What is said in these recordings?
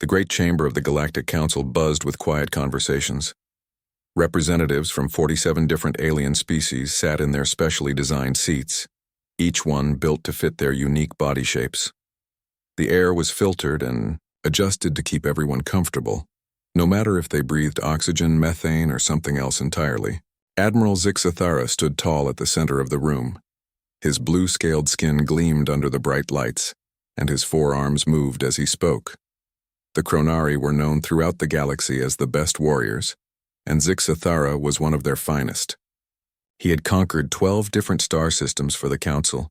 The great chamber of the Galactic Council buzzed with quiet conversations. Representatives from 47 different alien species sat in their specially designed seats, each one built to fit their unique body shapes. The air was filtered and adjusted to keep everyone comfortable, no matter if they breathed oxygen, methane, or something else entirely. Admiral Zixathara stood tall at the center of the room. His blue-scaled skin gleamed under the bright lights, and his forearms moved as he spoke. The Chronari were known throughout the galaxy as the best warriors, and Zixathara was one of their finest. He had conquered 12 different star systems for the Council,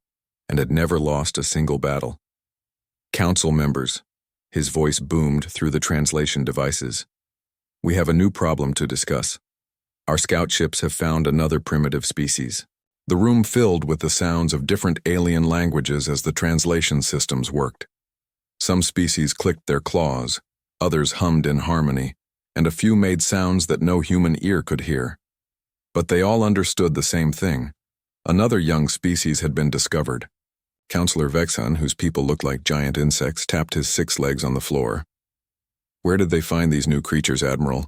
and had never lost a single battle. Council members, his voice boomed through the translation devices. We have a new problem to discuss. Our scout ships have found another primitive species. The room filled with the sounds of different alien languages as the translation systems worked. Some species clicked their claws, others hummed in harmony, and a few made sounds that no human ear could hear. But they all understood the same thing. Another young species had been discovered. Counselor Vexhan, whose people looked like giant insects, tapped his 6 legs on the floor. Where did they find these new creatures, Admiral?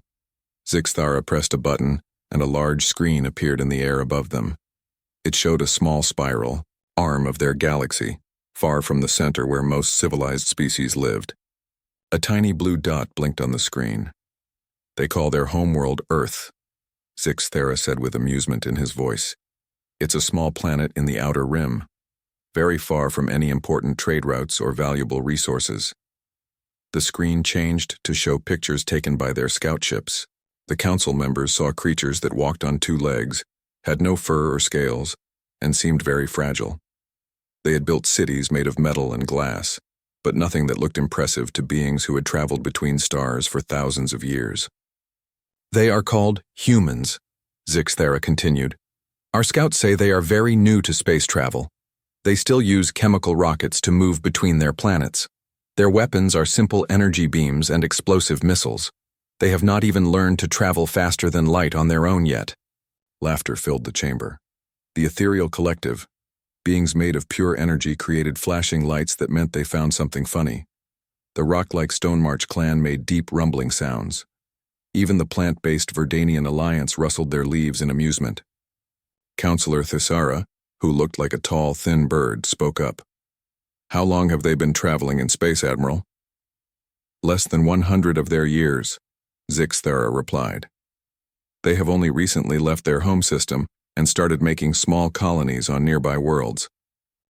Zixathara pressed a button, and a large screen appeared in the air above them. It showed a small spiral, arm of their galaxy, far from the center where most civilized species lived. A tiny blue dot blinked on the screen. They call their homeworld Earth, Zixathara said with amusement in his voice. It's a small planet in the outer rim, very far from any important trade routes or valuable resources. The screen changed to show pictures taken by their scout ships. The council members saw creatures that walked on 2 legs, had no fur or scales, and seemed very fragile. They had built cities made of metal and glass, but nothing that looked impressive to beings who had traveled between stars for thousands of years. They are called humans, Zixathara continued. Our scouts say they are very new to space travel. They still use chemical rockets to move between their planets. Their weapons are simple energy beams and explosive missiles. They have not even learned to travel faster than light on their own yet. Laughter filled the chamber. The ethereal collective, beings made of pure energy, created flashing lights that meant they found something funny. The rock-like Stonemarch clan made deep rumbling sounds. Even the plant-based Verdanian alliance rustled their leaves in amusement. Counselor Thisara, who looked like a tall, thin bird, spoke up. How long have they been traveling in space, Admiral? Less than 100 of their years, Zixathara replied. They have only recently left their home system and started making small colonies on nearby worlds.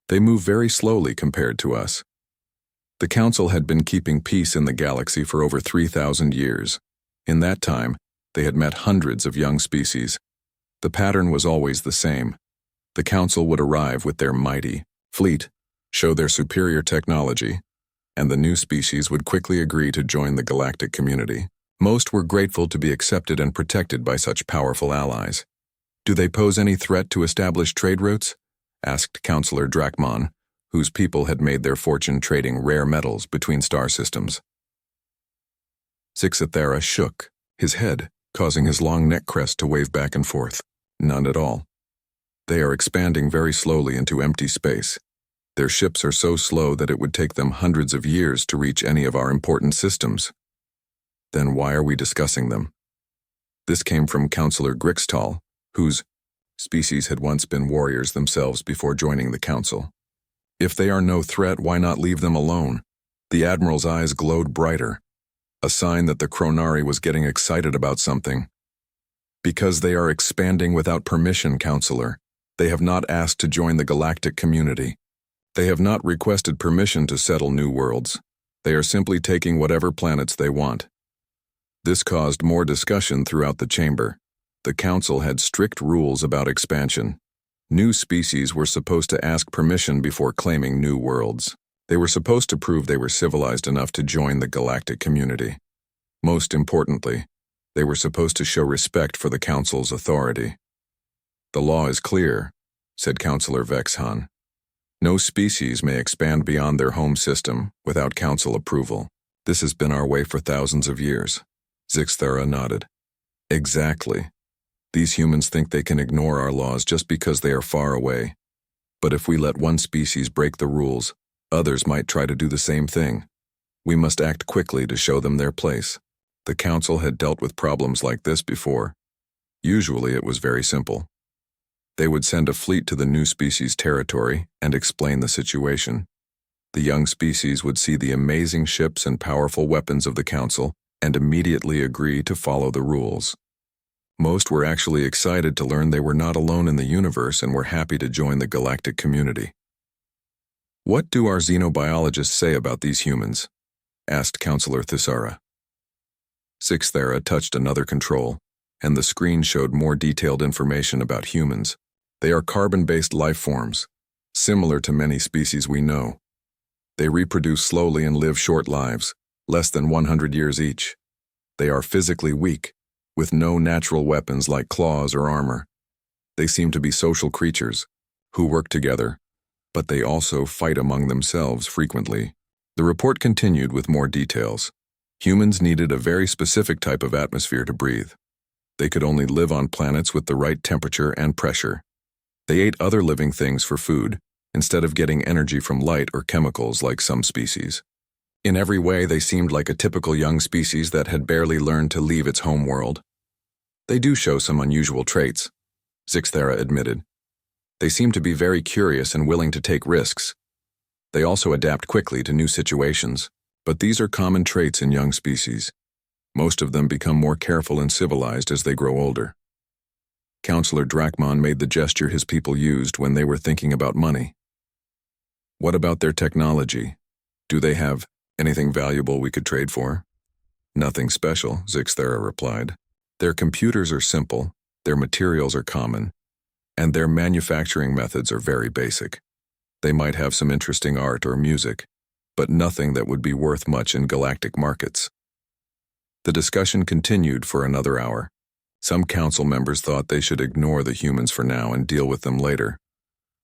They move very slowly compared to us. The Council had been keeping peace in the galaxy for over 3,000 years. In that time, they had met hundreds of young species. The pattern was always the same. The Council would arrive with their mighty fleet, show their superior technology, and the new species would quickly agree to join the galactic community. Most were grateful to be accepted and protected by such powerful allies. Do they pose any threat to established trade routes? Asked Counselor Drakmon, whose people had made their fortune trading rare metals between star systems. Zixathara shook his head, causing his long neck crest to wave back and forth. None at all. They are expanding very slowly into empty space. Their ships are so slow that it would take them hundreds of years to reach any of our important systems. Then why are we discussing them? This came from Counselor Grixtal, whose species had once been warriors themselves before joining the Council. If they are no threat, why not leave them alone? The Admiral's eyes glowed brighter, a sign that the Chronari was getting excited about something. Because they are expanding without permission, Counselor. They have not asked to join the galactic community. They have not requested permission to settle new worlds. They are simply taking whatever planets they want. This caused more discussion throughout the chamber. The Council had strict rules about expansion. New species were supposed to ask permission before claiming new worlds. They were supposed to prove they were civilized enough to join the galactic community. Most importantly, they were supposed to show respect for the Council's authority. The law is clear, said Counselor Vexhan. No species may expand beyond their home system without Council approval. This has been our way for thousands of years. Zixathara nodded. Exactly. These humans think they can ignore our laws just because they are far away. But if we let one species break the rules, others might try to do the same thing. We must act quickly to show them their place. The council had dealt with problems like this before. Usually it was very simple. They would send a fleet to the new species' territory and explain the situation. The young species would see the amazing ships and powerful weapons of the council and immediately agree to follow the rules. Most were actually excited to learn they were not alone in the universe and were happy to join the galactic community. "What do our xenobiologists say about these humans?" asked Counselor Thisara. Sixthera touched another control, and the screen showed more detailed information about humans. They are carbon-based life forms, similar to many species we know. They reproduce slowly and live short lives, less than 100 years each. They are physically weak, with no natural weapons like claws or armor. They seem to be social creatures, who work together, but they also fight among themselves frequently. The report continued with more details. Humans needed a very specific type of atmosphere to breathe. They could only live on planets with the right temperature and pressure. They ate other living things for food, instead of getting energy from light or chemicals like some species. In every way, they seemed like a typical young species that had barely learned to leave its home world. They do show some unusual traits, Zixthera admitted. They seem to be very curious and willing to take risks. They also adapt quickly to new situations, but these are common traits in young species. Most of them become more careful and civilized as they grow older. Counselor Drachmon made the gesture his people used when they were thinking about money. "What about their technology? Do they have anything valuable we could trade for?" "Nothing special," Zixthera replied. "Their computers are simple, their materials are common, and their manufacturing methods are very basic. They might have some interesting art or music, but nothing that would be worth much in galactic markets." The discussion continued for another hour. Some council members thought they should ignore the humans for now and deal with them later.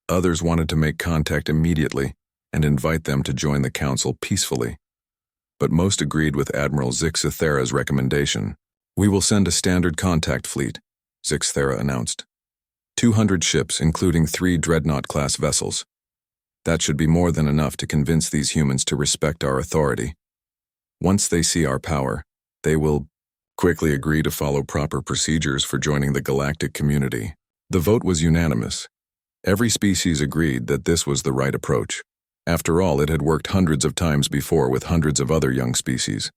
Others wanted to make contact immediately and invite them to join the council peacefully. But most agreed with Admiral Zixthera's recommendation. "We will send a standard contact fleet," Zixthera announced. 200 ships, including 3 Dreadnought-class vessels. That should be more than enough to convince these humans to respect our authority. Once they see our power, they will quickly agree to follow proper procedures for joining the galactic community. The vote was unanimous. Every species agreed that this was the right approach. After all, it had worked hundreds of times before with hundreds of other young species.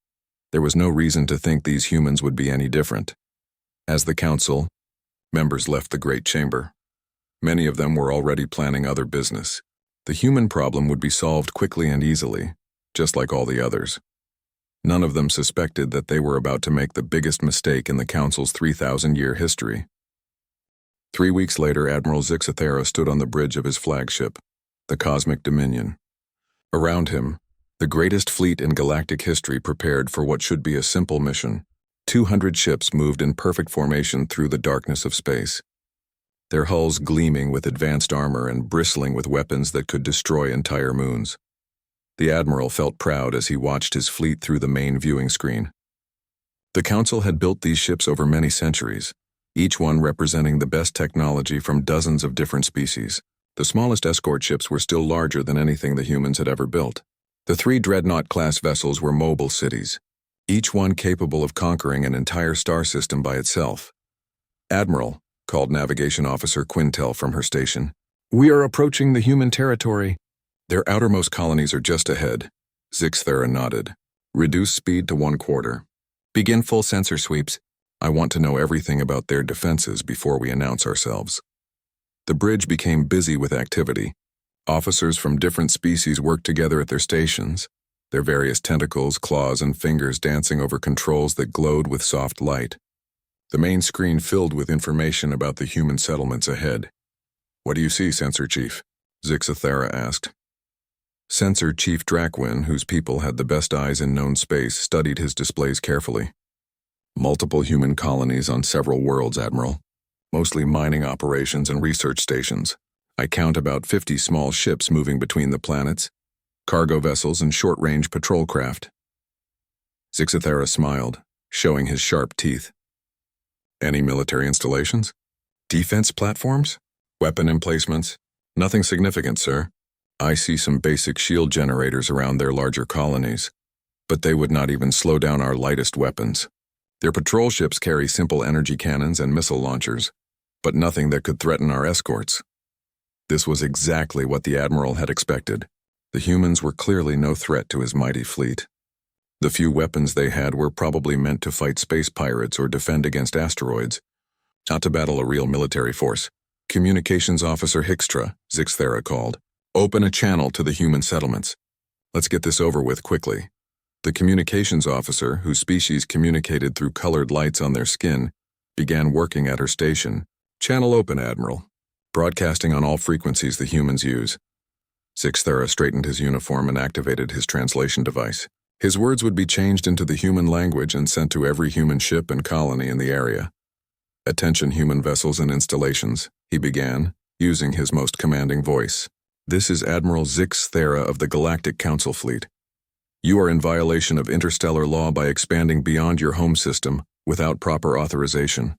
There was no reason to think these humans would be any different. As the council members left the Great Chamber, many of them were already planning other business. The human problem would be solved quickly and easily, just like all the others. None of them suspected that they were about to make the biggest mistake in the Council's 3,000-year history. 3 weeks later, Admiral Zixthera stood on the bridge of his flagship, the Cosmic Dominion. Around him, the greatest fleet in galactic history prepared for what should be a simple mission. 200 ships moved in perfect formation through the darkness of space, their hulls gleaming with advanced armor and bristling with weapons that could destroy entire moons. The Admiral felt proud as he watched his fleet through the main viewing screen. The Council had built these ships over many centuries, each one representing the best technology from dozens of different species. The smallest escort ships were still larger than anything the humans had ever built. The 3 Dreadnought-class vessels were mobile cities, each one capable of conquering an entire star system by itself. "Admiral," called Navigation Officer Quintel from her station, "we are approaching the human territory." "Their outermost colonies are just ahead," Zixthera nodded. "Reduce speed to 1/4. Begin full sensor sweeps. I want to know everything about their defenses before we announce ourselves." The bridge became busy with activity. Officers from different species worked together at their stations, their various tentacles, claws, and fingers dancing over controls that glowed with soft light. The main screen filled with information about the human settlements ahead. "What do you see, Sensor Chief?" Zixthera asked. Sensor Chief Dracwin, whose people had the best eyes in known space, studied his displays carefully. "Multiple human colonies on several worlds, Admiral. Mostly mining operations and research stations. I count about 50 small ships moving between the planets, cargo vessels and short-range patrol craft." Zixthera smiled, showing his sharp teeth. "Any military installations? Defense platforms? Weapon emplacements? Nothing significant, sir. I see some basic shield generators around their larger colonies. but they would not even slow down our lightest weapons. Their patrol ships carry simple energy cannons and missile launchers, but nothing that could threaten our escorts. This was exactly what the Admiral had expected. The humans were clearly no threat to his mighty fleet. The few weapons they had were probably meant to fight space pirates or defend against asteroids, not to battle a real military force. Communications Officer Hickstra, Zixthera called. Open a channel to the human settlements. Let's get this over with quickly. The communications officer, whose species communicated through colored lights on their skin, began working at her station. Channel open, Admiral. Broadcasting on all frequencies the humans use. Zixthera straightened his uniform and activated his translation device. His words would be changed into the human language and sent to every human ship and colony in the area. Attention human vessels and installations, he began, using his most commanding voice. This is Admiral Zixthera of the Galactic Council Fleet. You are in violation of interstellar law by expanding beyond your home system without proper authorization.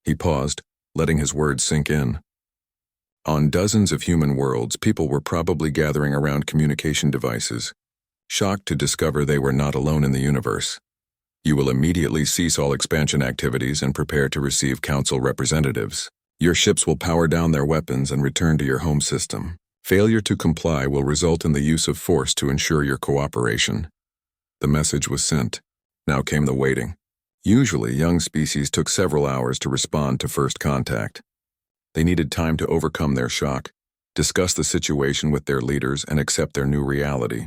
He paused, letting his words sink in. On dozens of human worlds, people were probably gathering around communication devices, shocked to discover they were not alone in the universe. You will immediately cease all expansion activities and prepare to receive Council representatives. Your ships will power down their weapons and return to your home system. Failure to comply will result in the use of force to ensure your cooperation. The message was sent. Now came the waiting. Usually, young species took several hours to respond to first contact. They needed time to overcome their shock, discuss the situation with their leaders, and accept their new reality.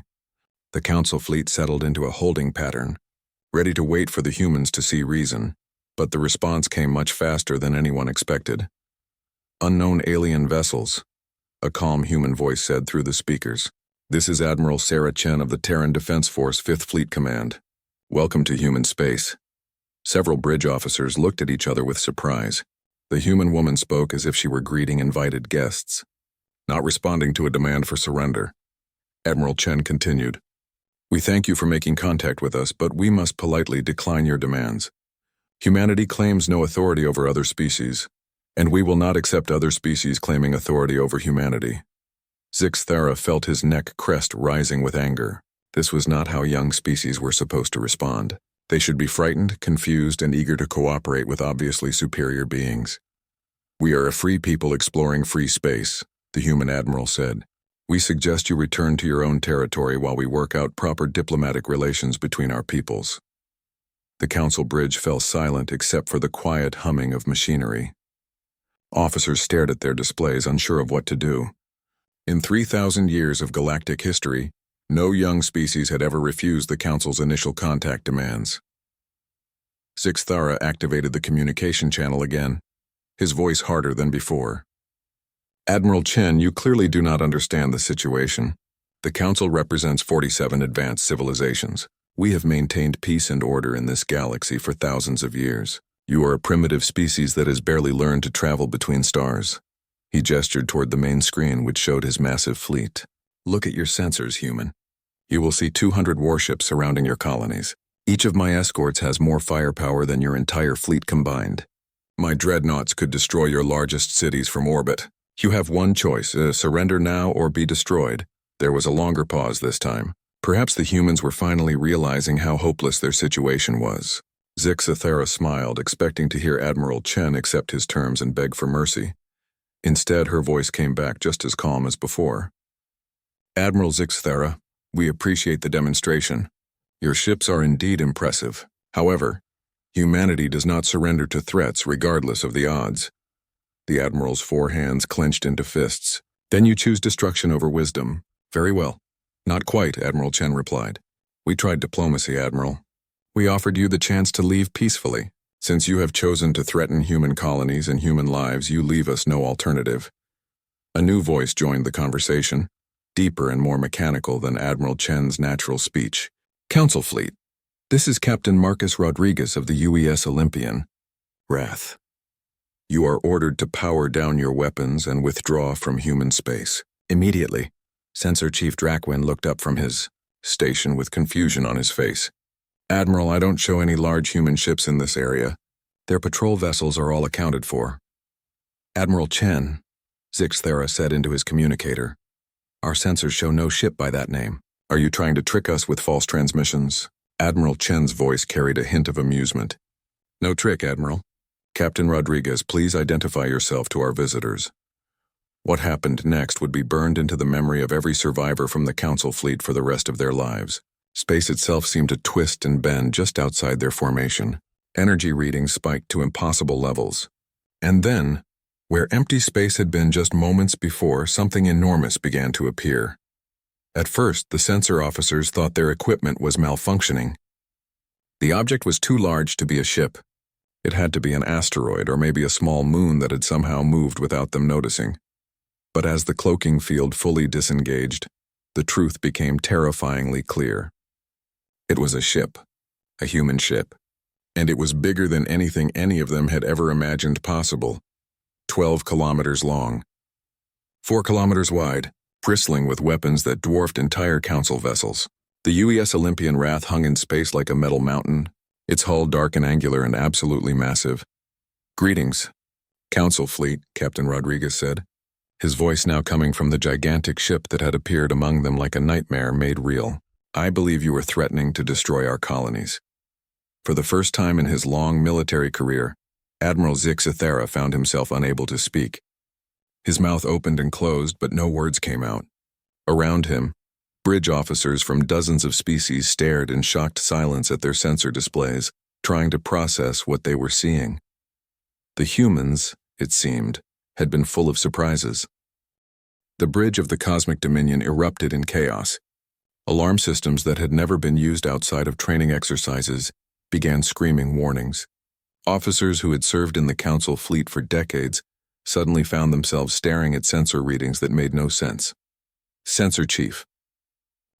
The Council fleet settled into a holding pattern, ready to wait for the humans to see reason, but the response came much faster than anyone expected. Unknown alien vessels, a calm human voice said through the speakers. This is Admiral Sarah Chen of the Terran Defense Force 5th Fleet Command. Welcome to human space. Several bridge officers looked at each other with surprise. The human woman spoke as if she were greeting invited guests, not responding to a demand for surrender. Admiral Chen continued. We thank you for making contact with us, but we must politely decline your demands. Humanity claims no authority over other species, and we will not accept other species claiming authority over humanity. Zixthera felt his neck crest rising with anger. This was not how young species were supposed to respond. They should be frightened, confused, and eager to cooperate with obviously superior beings. We are a free people exploring free space, the human admiral said. We suggest you return to your own territory while we work out proper diplomatic relations between our peoples. The council bridge fell silent except for the quiet humming of machinery. Officers stared at their displays, unsure of what to do. In 3,000 years of galactic history, no young species had ever refused the Council's initial contact demands. Zixthera activated the communication channel again, his voice harder than before. Admiral Chen, you clearly do not understand the situation. The Council represents 47 advanced civilizations. We have maintained peace and order in this galaxy for thousands of years. You are a primitive species that has barely learned to travel between stars. He gestured toward the main screen, which showed his massive fleet. Look at your sensors, human. You will see 200 warships surrounding your colonies. Each of my escorts has more firepower than your entire fleet combined. My dreadnoughts could destroy your largest cities from orbit. You have one choice, surrender now or be destroyed. There was a longer pause this time. Perhaps the humans were finally realizing how hopeless their situation was. Zixthera smiled, expecting to hear Admiral Chen accept his terms and beg for mercy. Instead, her voice came back just as calm as before. Admiral Zixthera, we appreciate the demonstration. Your ships are indeed impressive. However, humanity does not surrender to threats regardless of the odds. The Admiral's four hands clenched into fists. Then you choose destruction over wisdom. Very well. Not quite, Admiral Chen replied. We tried diplomacy, Admiral. We offered you the chance to leave peacefully. Since you have chosen to threaten human colonies and human lives, you leave us no alternative. A new voice joined the conversation, deeper and more mechanical than Admiral Chen's natural speech. Council Fleet, this is Captain Marcus Rodriguez of the UES Olympian. Wrath. You are ordered to power down your weapons and withdraw from human space. Immediately, Sensor Chief Drakwin looked up from his station with confusion on his face. Admiral, I don't show any large human ships in this area. Their patrol vessels are all accounted for. Admiral Chen, Zixthera said into his communicator. Our sensors show no ship by that name. Are you trying to trick us with false transmissions? Admiral Chen's voice carried a hint of amusement. No trick, Admiral. Captain Rodriguez, please identify yourself to our visitors. What happened next would be burned into the memory of every survivor from the Council fleet for the rest of their lives. Space itself seemed to twist and bend just outside their formation. Energy readings spiked to impossible levels. And then, where empty space had been just moments before, something enormous began to appear. At first, the sensor officers thought their equipment was malfunctioning. The object was too large to be a ship. It had to be an asteroid or maybe a small moon that had somehow moved without them noticing. But as the cloaking field fully disengaged, the truth became terrifyingly clear. It was a ship, a human ship, and it was bigger than anything any of them had ever imagined possible. 12 kilometers long, 4 kilometers wide, bristling with weapons that dwarfed entire Council vessels. The UES Olympian Wrath hung in space like a metal mountain, its hull dark and angular and absolutely massive. Greetings, Council fleet, Captain Rodriguez said, his voice now coming from the gigantic ship that had appeared among them like a nightmare made real. I believe you were threatening to destroy our colonies. For the first time in his long military career, Admiral Zixathera found himself unable to speak. His mouth opened and closed, but no words came out. Around him, bridge officers from dozens of species stared in shocked silence at their sensor displays, trying to process what they were seeing. The humans, it seemed, had been full of surprises. The bridge of the Cosmic Dominion erupted in chaos. Alarm systems that had never been used outside of training exercises began screaming warnings. Officers who had served in the Council fleet for decades suddenly found themselves staring at sensor readings that made no sense. Sensor Chief.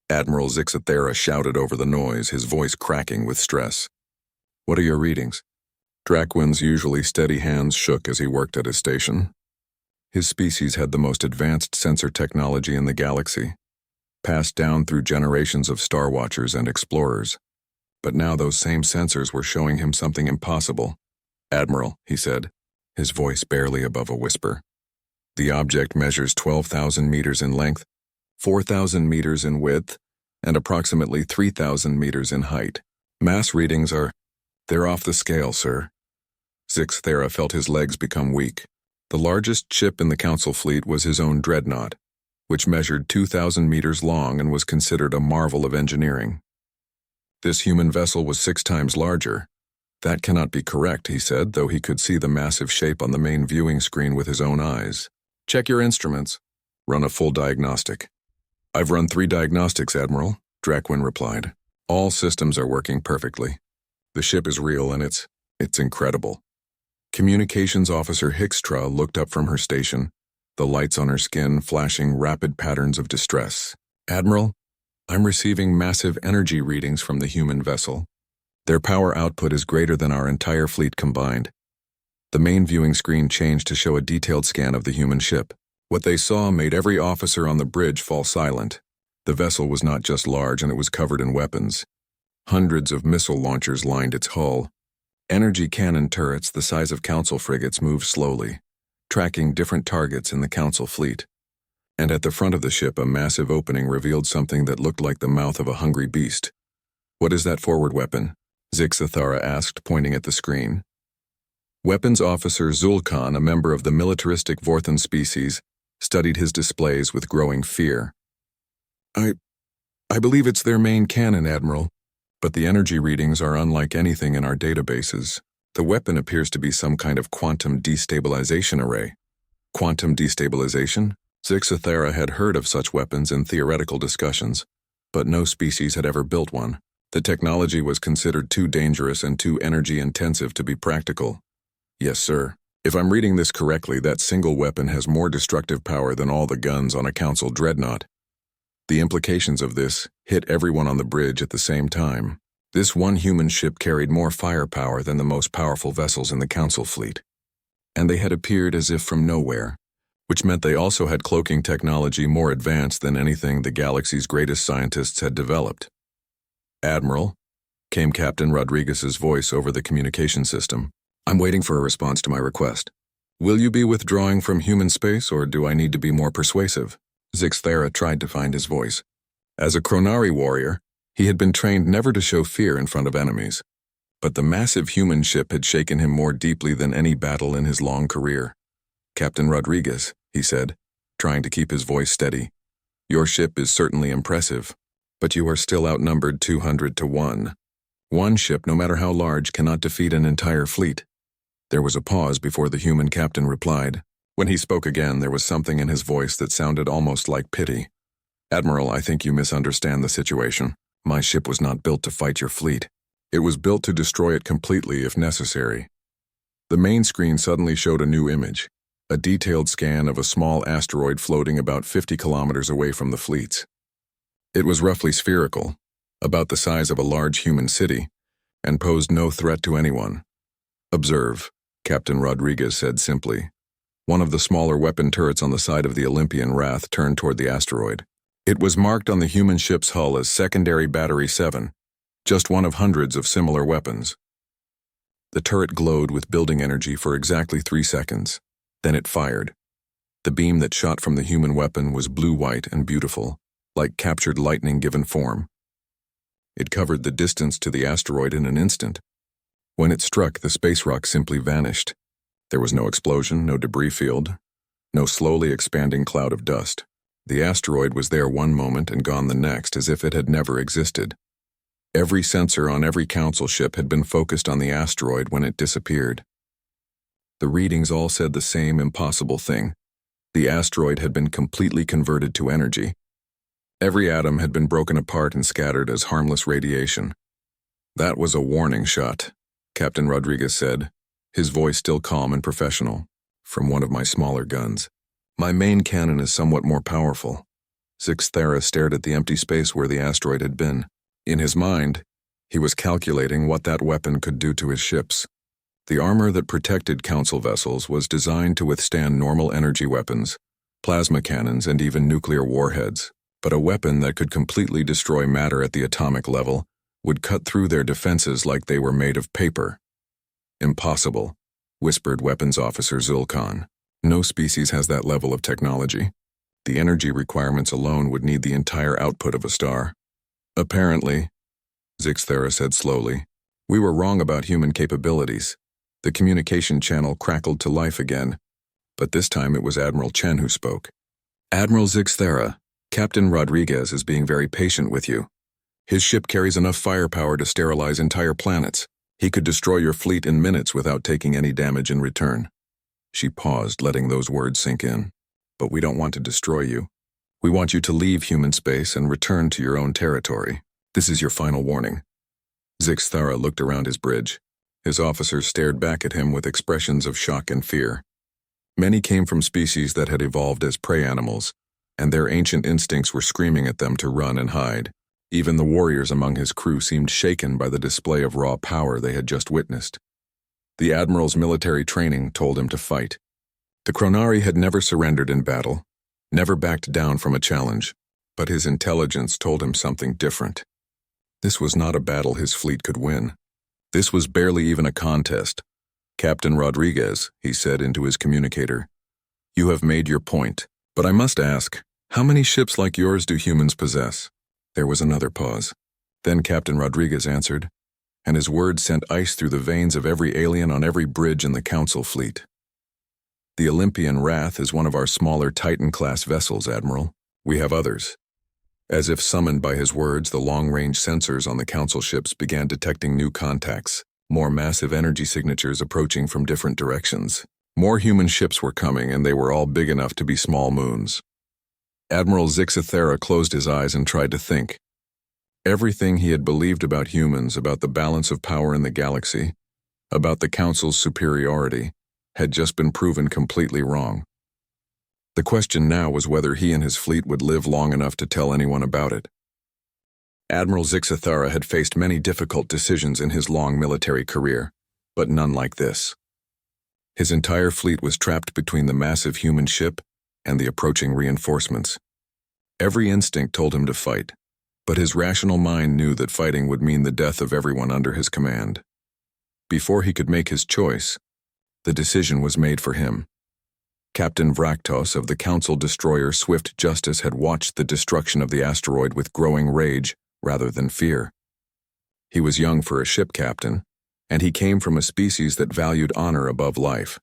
Admiral Zixathera shouted over the noise, his voice cracking with stress. What are your readings? Draquin's usually steady hands shook as he worked at his station. His species had the most advanced sensor technology in the galaxy, passed down through generations of Star Watchers and explorers. But now those same sensors were showing him something impossible. Admiral, he said, his voice barely above a whisper. The object measures 12,000 meters in length, 4,000 meters in width, and approximately 3,000 meters in height. Mass readings they're off the scale, sir. Zixathera felt his legs become weak. The largest ship in the Council fleet was his own dreadnought, which measured 2,000 meters long and was considered a marvel of engineering. This human vessel was 6 times larger. That cannot be correct, he said, though he could see the massive shape on the main viewing screen with his own eyes. Check your instruments. Run a full diagnostic. I've run 3 diagnostics, Admiral, Draquin replied. All systems are working perfectly. The ship is real and it's incredible. Communications Officer Hickstra looked up from her station, the lights on her skin flashing rapid patterns of distress. Admiral, I'm receiving massive energy readings from the human vessel. Their power output is greater than our entire fleet combined. The main viewing screen changed to show a detailed scan of the human ship. What they saw made every officer on the bridge fall silent. The vessel was not just large, and it was covered in weapons. Hundreds of missile launchers lined its hull. Energy cannon turrets the size of Council frigates moved slowly, tracking different targets in the Council fleet. And at the front of the ship, a massive opening revealed something that looked like the mouth of a hungry beast. What is that forward weapon? Zixathera asked, pointing at the screen. Weapons Officer Zulkan, a member of the militaristic Vorthan species, studied his displays with growing fear. I believe it's their main cannon, Admiral, but the energy readings are unlike anything in our databases. The weapon appears to be some kind of quantum destabilization array. Quantum destabilization? Zixathera had heard of such weapons in theoretical discussions, but no species had ever built one. The technology was considered too dangerous and too energy-intensive to be practical. Yes, sir. If I'm reading this correctly, that single weapon has more destructive power than all the guns on a Council dreadnought. The implications of this hit everyone on the bridge at the same time. This one human ship carried more firepower than the most powerful vessels in the Council fleet. And they had appeared as if from nowhere, which meant they also had cloaking technology more advanced than anything the galaxy's greatest scientists had developed. Admiral, came Captain Rodriguez's voice over the communication system. I'm waiting for a response to my request. Will you be withdrawing from human space, or do I need to be more persuasive? Zixathera tried to find his voice. As a Chronari warrior, he had been trained never to show fear in front of enemies. But the massive human ship had shaken him more deeply than any battle in his long career. "Captain Rodriguez," he said, trying to keep his voice steady, "your ship is certainly impressive, but you are still outnumbered 200 to 1. One ship, no matter how large, cannot defeat an entire fleet." There was a pause before the human captain replied. When he spoke again, there was something in his voice that sounded almost like pity. "Admiral, I think you misunderstand the situation. My ship was not built to fight your fleet. It was built to destroy it completely if necessary." The main screen suddenly showed a new image, a detailed scan of a small asteroid floating about 50 kilometers away from the fleets. It was roughly spherical, about the size of a large human city, and posed no threat to anyone. "Observe," Captain Rodriguez said simply. One of the smaller weapon turrets on the side of the Olympian Wrath turned toward the asteroid. It was marked on the human ship's hull as Secondary Battery 7, just one of hundreds of similar weapons. The turret glowed with building energy for exactly 3 seconds. Then it fired. The beam that shot from the human weapon was blue-white and beautiful, like captured lightning given form. It covered the distance to the asteroid in an instant. When it struck, the space rock simply vanished. There was no explosion, no debris field, no slowly expanding cloud of dust. The asteroid was there one moment and gone the next, as if it had never existed. Every sensor on every council ship had been focused on the asteroid when it disappeared. The readings all said the same impossible thing. The asteroid had been completely converted to energy. Every atom had been broken apart and scattered as harmless radiation. "That was a warning shot," Captain Rodriguez said, his voice still calm and professional, "from one of my smaller guns. My main cannon is somewhat more powerful." Zixthera stared at the empty space where the asteroid had been. In his mind, he was calculating what that weapon could do to his ships. The armor that protected council vessels was designed to withstand normal energy weapons, plasma cannons, and even nuclear warheads. But a weapon that could completely destroy matter at the atomic level would cut through their defenses like they were made of paper. "Impossible," whispered Weapons Officer Zulkan. "No species has that level of technology. The energy requirements alone would need the entire output of a star." "Apparently," Zixthera said slowly, "we were wrong about human capabilities." The communication channel crackled to life again, but this time it was Admiral Chen who spoke. "Admiral Zixthera, Captain Rodriguez is being very patient with you. His ship carries enough firepower to sterilize entire planets. He could destroy your fleet in minutes without taking any damage in return." She paused, letting those words sink in. "But we don't want to destroy you. We want you to leave human space and return to your own territory. This is your final warning." Zixthara looked around his bridge. His officers stared back at him with expressions of shock and fear. Many came from species that had evolved as prey animals, and their ancient instincts were screaming at them to run and hide. Even the warriors among his crew seemed shaken by the display of raw power they had just witnessed. The Admiral's military training told him to fight. The Chronari had never surrendered in battle, never backed down from a challenge, but his intelligence told him something different. This was not a battle his fleet could win. This was barely even a contest. "Captain Rodriguez," he said into his communicator, "you have made your point, but I must ask, how many ships like yours do humans possess?" There was another pause. Then Captain Rodriguez answered, and his words sent ice through the veins of every alien on every bridge in the Council fleet. "The Olympian Wrath is one of our smaller Titan-class vessels, Admiral. We have others." As if summoned by his words, the long-range sensors on the Council ships began detecting new contacts, more massive energy signatures approaching from different directions. More human ships were coming, and they were all big enough to be small moons. Admiral Zixthera closed his eyes and tried to think. Everything he had believed about humans, about the balance of power in the galaxy, about the Council's superiority, had just been proven completely wrong. The question now was whether he and his fleet would live long enough to tell anyone about it. Admiral Zixthera had faced many difficult decisions in his long military career, but none like this. His entire fleet was trapped between the massive human ship and the approaching reinforcements. Every instinct told him to fight, but his rational mind knew that fighting would mean the death of everyone under his command. Before he could make his choice, the decision was made for him. Captain Vraktos of the Council destroyer Swift Justice had watched the destruction of the asteroid with growing rage rather than fear. He was young for a ship captain, and he came from a species that valued honor above life.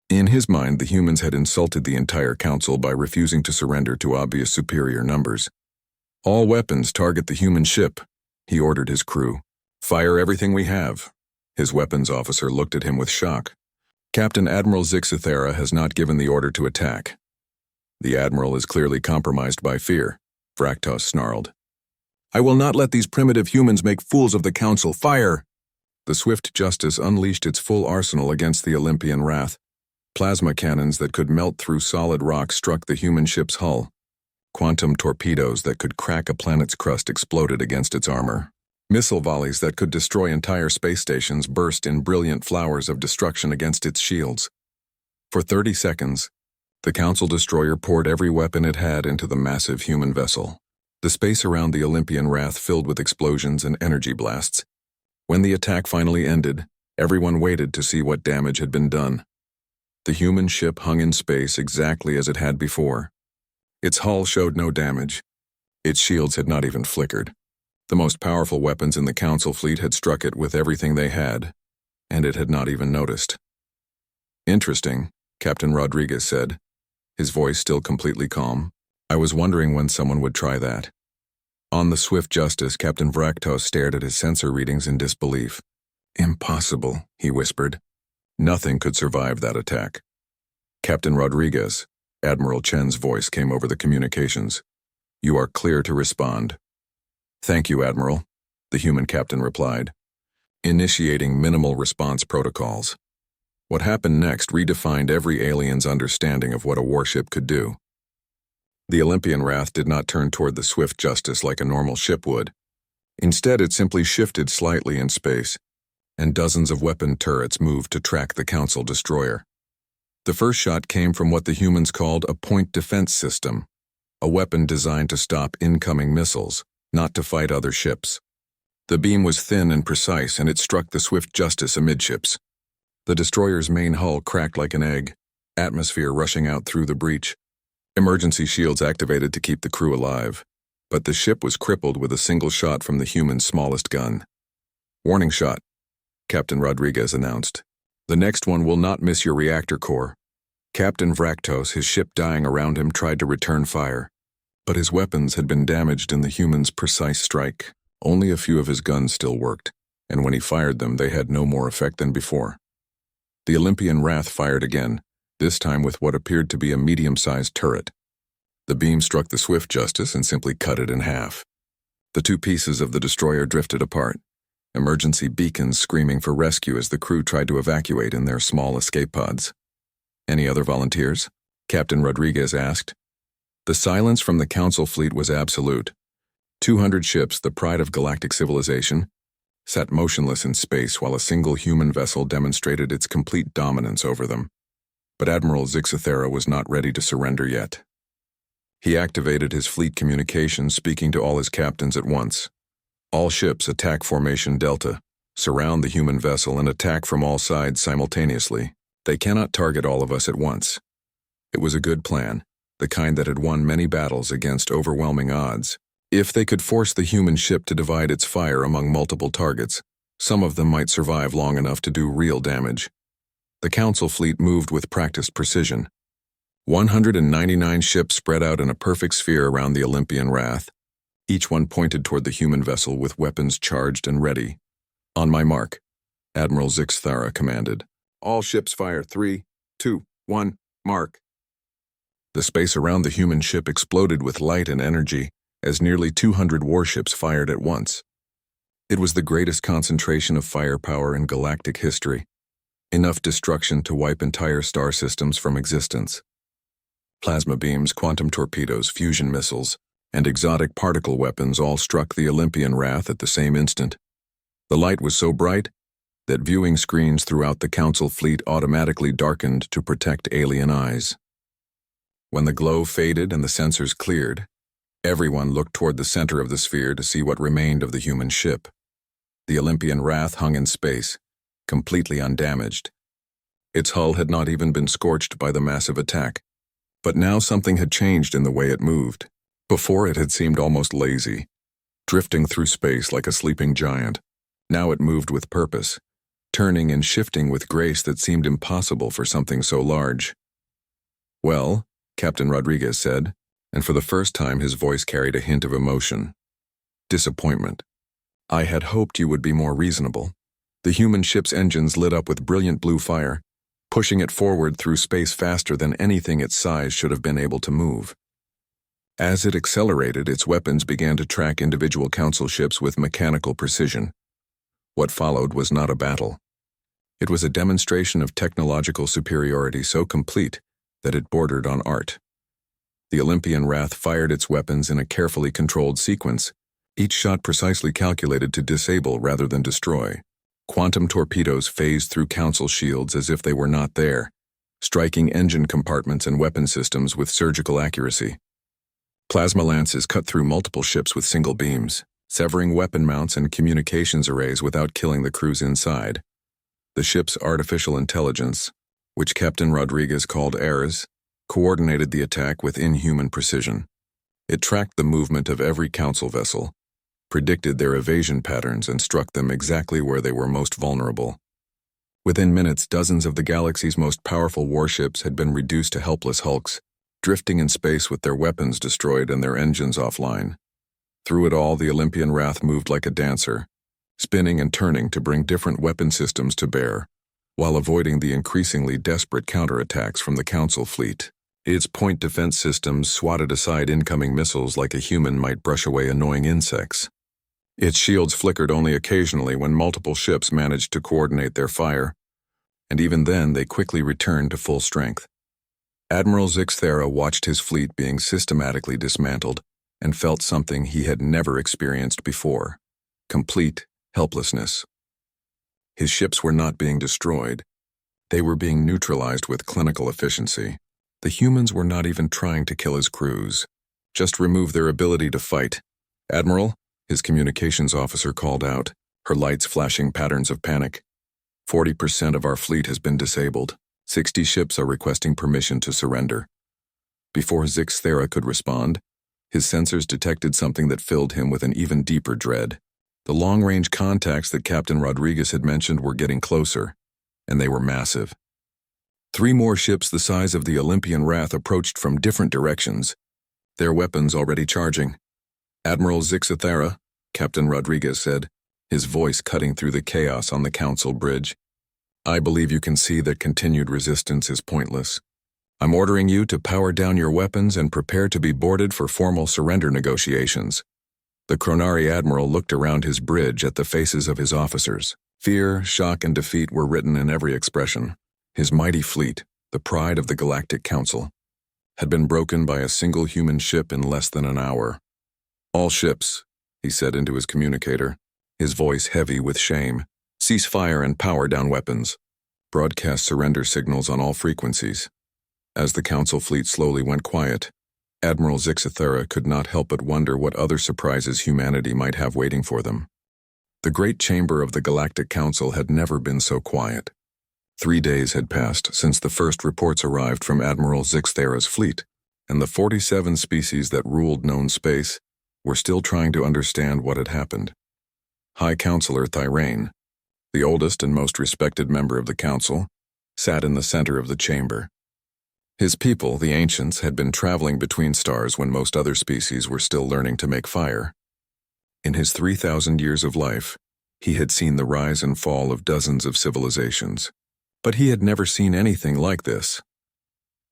In his mind, the humans had insulted the entire council by refusing to surrender to obvious superior numbers. "All weapons target the human ship," he ordered his crew. "Fire everything we have." His weapons officer looked at him with shock. "Captain Admiral Zixithera has not given the order to attack." "The Admiral is clearly compromised by fear," Vraktos snarled. "I will not let these primitive humans make fools of the council. Fire!" The Swift Justice unleashed its full arsenal against the Olympian Wrath. Plasma cannons that could melt through solid rock struck the human ship's hull. Quantum torpedoes that could crack a planet's crust exploded against its armor. Missile volleys that could destroy entire space stations burst in brilliant flowers of destruction against its shields. For 30 seconds, the Council destroyer poured every weapon it had into the massive human vessel. The space around the Olympian Wrath filled with explosions and energy blasts. When the attack finally ended, everyone waited to see what damage had been done. The human ship hung in space exactly as it had before. Its hull showed no damage. Its shields had not even flickered. The most powerful weapons in the Council fleet had struck it with everything they had, and it had not even noticed. "Interesting," Captain Rodriguez said, his voice still completely calm. "I was wondering when someone would try that." On the Swift Justice, Captain Vraktos stared at his sensor readings in disbelief. "Impossible," he whispered. "Nothing could survive that attack." "Captain Rodriguez," Admiral Chen's voice came over the communications. "You are clear to respond." "Thank you, Admiral," the human captain replied. Initiating minimal response protocols. What happened next redefined every alien's understanding of what a warship could do. The Olympian Wrath did not turn toward the Swift Justice like a normal ship would. Instead, it simply shifted slightly in space, and dozens of weapon turrets moved to track the Council destroyer. The first shot came from what the humans called a point defense system, a weapon designed to stop incoming missiles, not to fight other ships. The beam was thin and precise, and it struck the Swift Justice amidships. The destroyer's main hull cracked like an egg, atmosphere rushing out through the breach. Emergency shields activated to keep the crew alive, but the ship was crippled with a single shot from the human's smallest gun. "Warning shot," Captain Rodriguez announced. "The next one will not miss your reactor core." Captain Vraktos, his ship dying around him, tried to return fire, but his weapons had been damaged in the human's precise strike. Only a few of his guns still worked, and when he fired them, they had no more effect than before. The Olympian Wrath fired again, this time with what appeared to be a medium-sized turret. The beam struck the Swift Justice and simply cut it in half. The two pieces of the destroyer drifted apart, emergency beacons screaming for rescue as the crew tried to evacuate in their small escape pods. "Any other volunteers?" Captain Rodriguez asked. The silence from the Council fleet was absolute. 200 ships, the pride of galactic civilization, sat motionless in space while a single human vessel demonstrated its complete dominance over them. But Admiral Zixithera was not ready to surrender yet. He activated his fleet communications, speaking to all his captains at once. "All ships, attack formation Delta. Surround the human vessel and attack from all sides simultaneously. They cannot target all of us at once." It was a good plan, the kind that had won many battles against overwhelming odds. If they could force the human ship to divide its fire among multiple targets, some of them might survive long enough to do real damage. The Council fleet moved with practiced precision. 199 ships spread out in a perfect sphere around the Olympian Wrath. Each one pointed toward the human vessel with weapons charged and ready. "On my mark," Admiral Zixithera commanded. "All ships fire. 3, 2, 1, mark." The space around the human ship exploded with light and energy as nearly 200 warships fired at once. It was the greatest concentration of firepower in galactic history, enough destruction to wipe entire star systems from existence. Plasma beams, quantum torpedoes, fusion missiles, and exotic particle weapons all struck the Olympian Wrath at the same instant. The light was so bright that viewing screens throughout the Council fleet automatically darkened to protect alien eyes. When the glow faded and the sensors cleared, everyone looked toward the center of the sphere to see what remained of the human ship. The Olympian Wrath hung in space, completely undamaged. Its hull had not even been scorched by the massive attack. But now something had changed in the way it moved. Before it had seemed almost lazy, drifting through space like a sleeping giant. Now it moved with purpose, turning and shifting with grace that seemed impossible for something so large. "Well," Captain Rodriguez said, and for the first time his voice carried a hint of emotion. "Disappointment. I had hoped you would be more reasonable." The human ship's engines lit up with brilliant blue fire, pushing it forward through space faster than anything its size should have been able to move. As it accelerated, its weapons began to track individual council ships with mechanical precision. What followed was not a battle. It was a demonstration of technological superiority so complete that it bordered on art. The Olympian Wrath fired its weapons in a carefully controlled sequence, each shot precisely calculated to disable rather than destroy. Quantum torpedoes phased through council shields as if they were not there, striking engine compartments and weapon systems with surgical accuracy. Plasma lances cut through multiple ships with single beams, severing weapon mounts and communications arrays without killing the crews inside. The ship's artificial intelligence, which Captain Rodriguez called AIRS, coordinated the attack with inhuman precision. It tracked the movement of every council vessel, predicted their evasion patterns, and struck them exactly where they were most vulnerable. Within minutes, dozens of the galaxy's most powerful warships had been reduced to helpless hulks, drifting in space with their weapons destroyed and their engines offline. Through it all, the Olympian Wrath moved like a dancer, spinning and turning to bring different weapon systems to bear, while avoiding the increasingly desperate counterattacks from the Council fleet. Its point defense systems swatted aside incoming missiles like a human might brush away annoying insects. Its shields flickered only occasionally when multiple ships managed to coordinate their fire, and even then they quickly returned to full strength. Admiral Zixthera watched his fleet being systematically dismantled and felt something he had never experienced before: complete helplessness. His ships were not being destroyed. They were being neutralized with clinical efficiency. The humans were not even trying to kill his crews, just remove their ability to fight. "Admiral," his communications officer called out, her lights flashing patterns of panic. 40% of our fleet has been disabled. 60 ships are requesting permission to surrender." Before Zixthera could respond, his sensors detected something that filled him with an even deeper dread. The long-range contacts that Captain Rodriguez had mentioned were getting closer, and they were massive. 3 more ships the size of the Olympian Wrath approached from different directions, their weapons already charging. "Admiral Zixthera," Captain Rodriguez said, his voice cutting through the chaos on the Council bridge, "I believe you can see that continued resistance is pointless. I'm ordering you to power down your weapons and prepare to be boarded for formal surrender negotiations." The Chronari Admiral looked around his bridge at the faces of his officers. Fear, shock, and defeat were written in every expression. His mighty fleet, the pride of the Galactic Council, had been broken by a single human ship in less than an hour. "All ships," he said into his communicator, his voice heavy with shame, "cease fire and power down weapons. Broadcast surrender signals on all frequencies." As the Council fleet slowly went quiet, Admiral Zixthera could not help but wonder what other surprises humanity might have waiting for them. The great chamber of the Galactic Council had never been so quiet. 3 days had passed since the first reports arrived from Admiral Zixthera's fleet, and the 47 species that ruled known space were still trying to understand what had happened. High Counselor Thyrane, the oldest and most respected member of the Council, sat in the center of the chamber. His people, the Ancients, had been traveling between stars when most other species were still learning to make fire. In his 3,000 years of life, he had seen the rise and fall of dozens of civilizations, but he had never seen anything like this.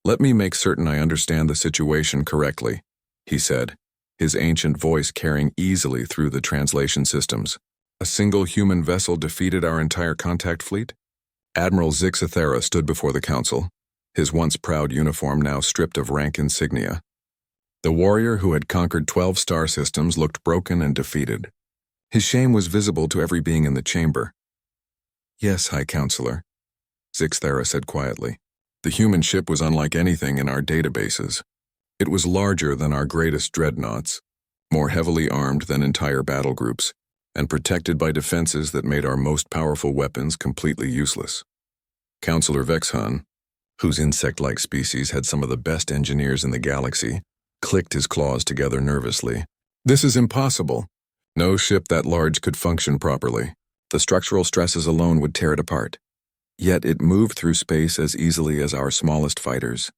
"Let me make certain I understand the situation correctly," he said, his ancient voice carrying easily through the translation systems. "A single human vessel defeated our entire contact fleet?" Admiral Zixthera stood before the Council, his once proud uniform now stripped of rank insignia. The warrior who had conquered 12 star systems looked broken and defeated. His shame was visible to every being in the chamber. "Yes, High Counselor," Zixthera said quietly. "The human ship was unlike anything in our databases. It was larger than our greatest dreadnoughts, more heavily armed than entire battle groups, and protected by defenses that made our most powerful weapons completely useless. Counselor Vexhan, whose insect-like species had some of the best engineers in the galaxy, clicked his claws together nervously. This is impossible. No ship that large could function properly. The structural stresses alone would tear it apart. Yet it moved through space as easily as our smallest fighters,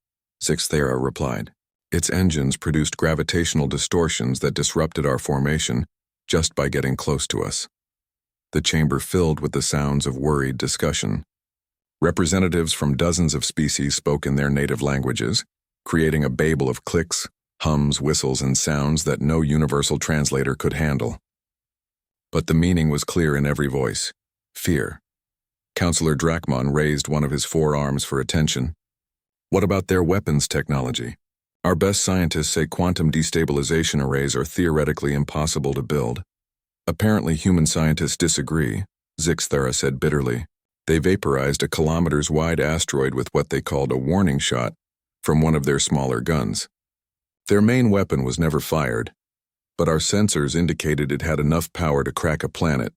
Sixthera replied. Its engines produced gravitational distortions that disrupted our formation just by getting close to us. The chamber filled with the sounds of worried discussion. Representatives from dozens of species spoke in their native languages, creating a babel of clicks, hums, whistles, and sounds that no universal translator could handle. But the meaning was clear in every voice: fear. Counselor Drachmon raised one of his forearms for attention. What about their weapons technology? Our best scientists say quantum destabilization arrays are theoretically impossible to build. Apparently human scientists disagree, Zixthera said bitterly. They vaporized a kilometers-wide asteroid with what they called a warning shot from one of their smaller guns. Their main weapon was never fired, but our sensors indicated it had enough power to crack a planet.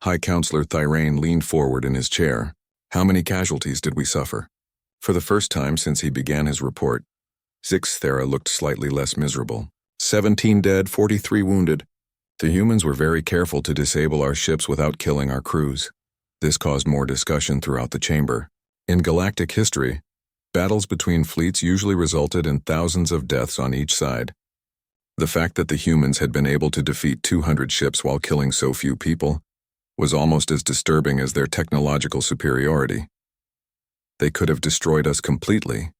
High Counselor Thyrane leaned forward in his chair. How many casualties did we suffer? For the first time since he began his report, Zixthera looked slightly less miserable. 17 dead, 43 wounded. The humans were very careful to disable our ships without killing our crews. This caused more discussion throughout the chamber. In galactic history, battles between fleets usually resulted in thousands of deaths on each side. The fact that the humans had been able to defeat 200 ships while killing so few people was almost as disturbing as their technological superiority. They could have destroyed us completely,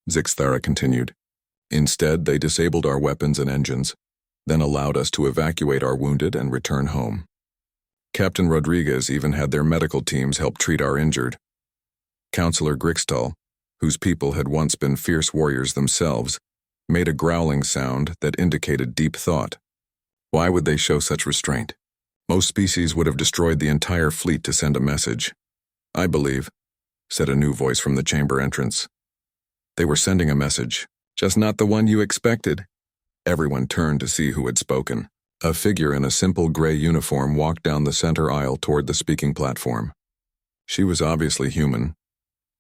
Zixthera continued. Instead, they disabled our weapons and engines, then allowed us to evacuate our wounded and return home. Captain Rodriguez even had their medical teams help treat our injured. Counselor Grixtal, whose people had once been fierce warriors themselves, made a growling sound that indicated deep thought. Why would they show such restraint? Most species would have destroyed the entire fleet to send a message. I believe, said a new voice from the chamber entrance. They were sending a message, just not the one you expected. Everyone turned to see who had spoken. A figure in a simple gray uniform walked down the center aisle toward the speaking platform. She was obviously human,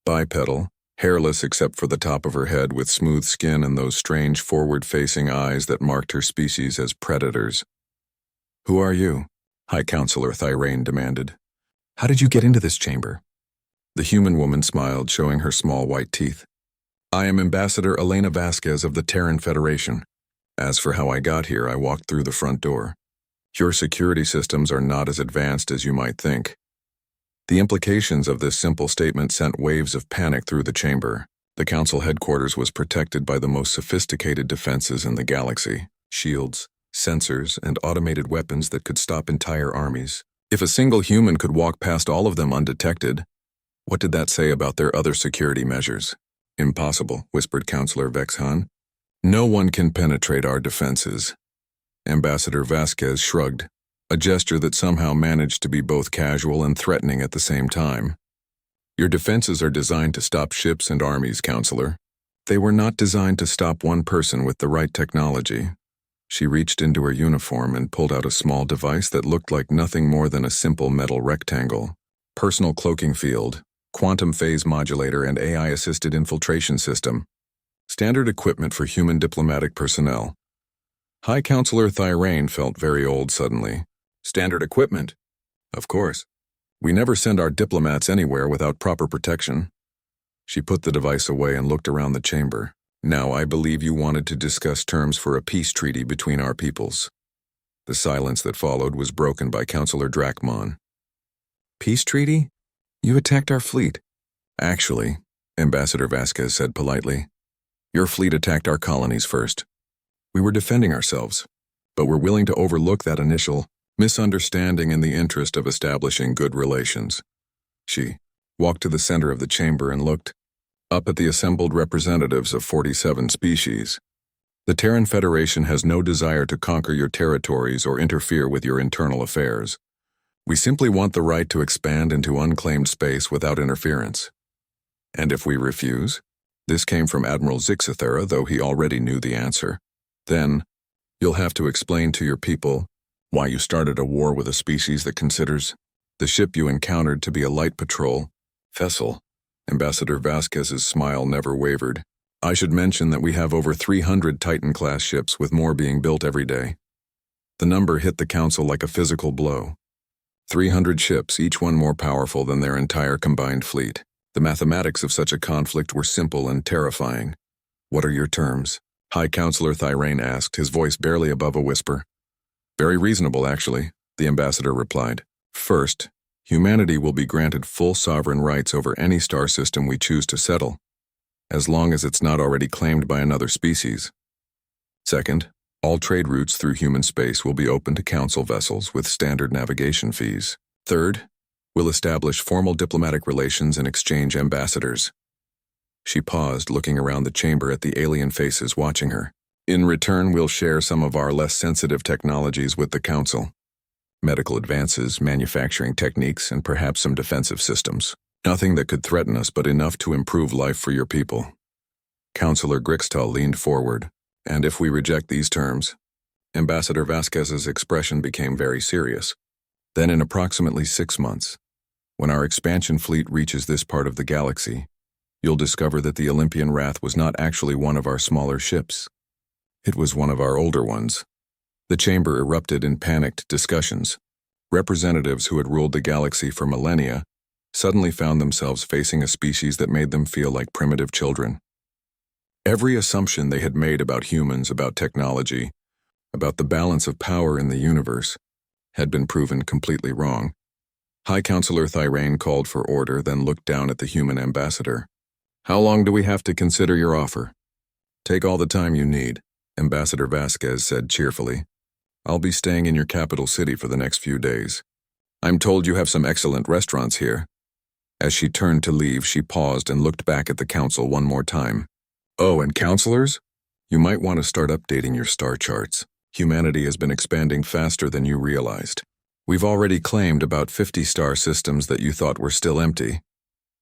bipedal, hairless except for the top of her head, with smooth skin and those strange forward-facing eyes that marked her species as predators. Who are you? High Counselor Thyrane demanded. How did you get into this chamber? The human woman smiled, showing her small white teeth. I am Ambassador Elena Vasquez of the Terran Federation. As for how I got here, I walked through the front door. Your security systems are not as advanced as you might think. The implications of this simple statement sent waves of panic through the chamber. The Council headquarters was protected by the most sophisticated defenses in the galaxy: shields, sensors, and automated weapons that could stop entire armies. If a single human could walk past all of them undetected, what did that say about their other security measures? Impossible, whispered Counselor Vexhan. No one can penetrate our defenses. Ambassador Vasquez shrugged, a gesture that somehow managed to be both casual and threatening at the same time. Your defenses are designed to stop ships and armies, Counselor. They were not designed to stop one person with the right technology. She reached into her uniform and pulled out a small device that looked like nothing more than a simple metal rectangle. Personal cloaking field, quantum phase modulator, and AI-assisted infiltration system. Standard equipment for human diplomatic personnel. High Counselor Thyrane felt very old suddenly. Standard equipment? Of course. We never send our diplomats anywhere without proper protection. She put the device away and looked around the chamber. Now I believe you wanted to discuss terms for a peace treaty between our peoples. The silence that followed was broken by Counselor Drachmon. Peace treaty? You attacked our fleet. Actually, Ambassador Vasquez said politely, your fleet attacked our colonies first. We were defending ourselves, but we're willing to overlook that initial misunderstanding in the interest of establishing good relations. She walked to the center of the chamber and looked up at the assembled representatives of 47 species. The Terran Federation has no desire to conquer your territories or interfere with your internal affairs. We simply want the right to expand into unclaimed space without interference. And if we refuse? This came from Admiral Zixithera, though he already knew the answer. Then, you'll have to explain to your people why you started a war with a species that considers the ship you encountered to be a light patrol Vessel. Ambassador Vasquez's smile never wavered. I should mention that we have over 300 Titan-class ships, with more being built every day. The number hit the Council like a physical blow. 300 ships, each one more powerful than their entire combined fleet. The mathematics of such a conflict were simple and terrifying. What are your terms? High Counselor Thyrane asked, his voice barely above a whisper. Very reasonable, actually, the ambassador replied. First, humanity will be granted full sovereign rights over any star system we choose to settle, as long as it's not already claimed by another species. Second, all trade routes through human space will be open to Council vessels with standard navigation fees. Third, we'll establish formal diplomatic relations and exchange ambassadors. She paused, looking around the chamber at the alien faces watching her. In return, we'll share some of our less sensitive technologies with the Council. Medical advances, manufacturing techniques, and perhaps some defensive systems. Nothing that could threaten us, but enough to improve life for your people. Counselor Grixtal leaned forward. And if we reject these terms? Ambassador Vasquez's expression became very serious. Then in approximately 6 months, when our expansion fleet reaches this part of the galaxy, you'll discover that the Olympian Wrath was not actually one of our smaller ships. It was one of our older ones. The chamber erupted in panicked discussions. Representatives who had ruled the galaxy for millennia suddenly found themselves facing a species that made them feel like primitive children. Every assumption they had made about humans, about technology, about the balance of power in the universe, had been proven completely wrong. High Counselor Thyrane called for order, then looked down at the human ambassador. How long do we have to consider your offer? Take all the time you need, Ambassador Vasquez said cheerfully. I'll be staying in your capital city for the next few days. I'm told you have some excellent restaurants here. As she turned to leave, she paused and looked back at the Council one more time. Oh, and counselors? You might want to start updating your star charts. Humanity has been expanding faster than you realized. We've already claimed about 50 star systems that you thought were still empty.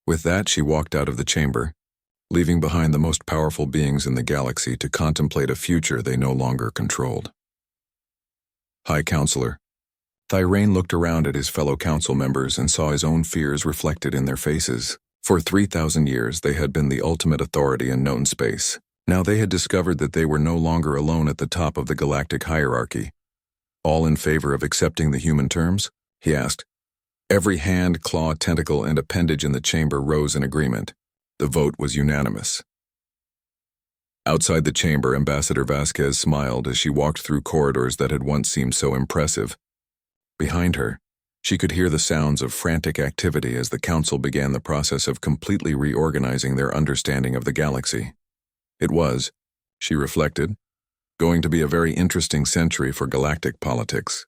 With that, she walked out of the chamber, leaving behind the most powerful beings in the galaxy to contemplate a future they no longer controlled. High Counselor. Thyrane looked around at his fellow council members and saw his own fears reflected in their faces. For 3,000 years, they had been the ultimate authority in known space. Now they had discovered that they were no longer alone at the top of the galactic hierarchy. All in favor of accepting the human terms? He asked. Every hand, claw, tentacle, and appendage in the chamber rose in agreement. The vote was unanimous. Outside the chamber, Ambassador Vasquez smiled as she walked through corridors that had once seemed so impressive. Behind her, she could hear the sounds of frantic activity as the Council began the process of completely reorganizing their understanding of the galaxy. It was, she reflected, going to be a very interesting century for galactic politics.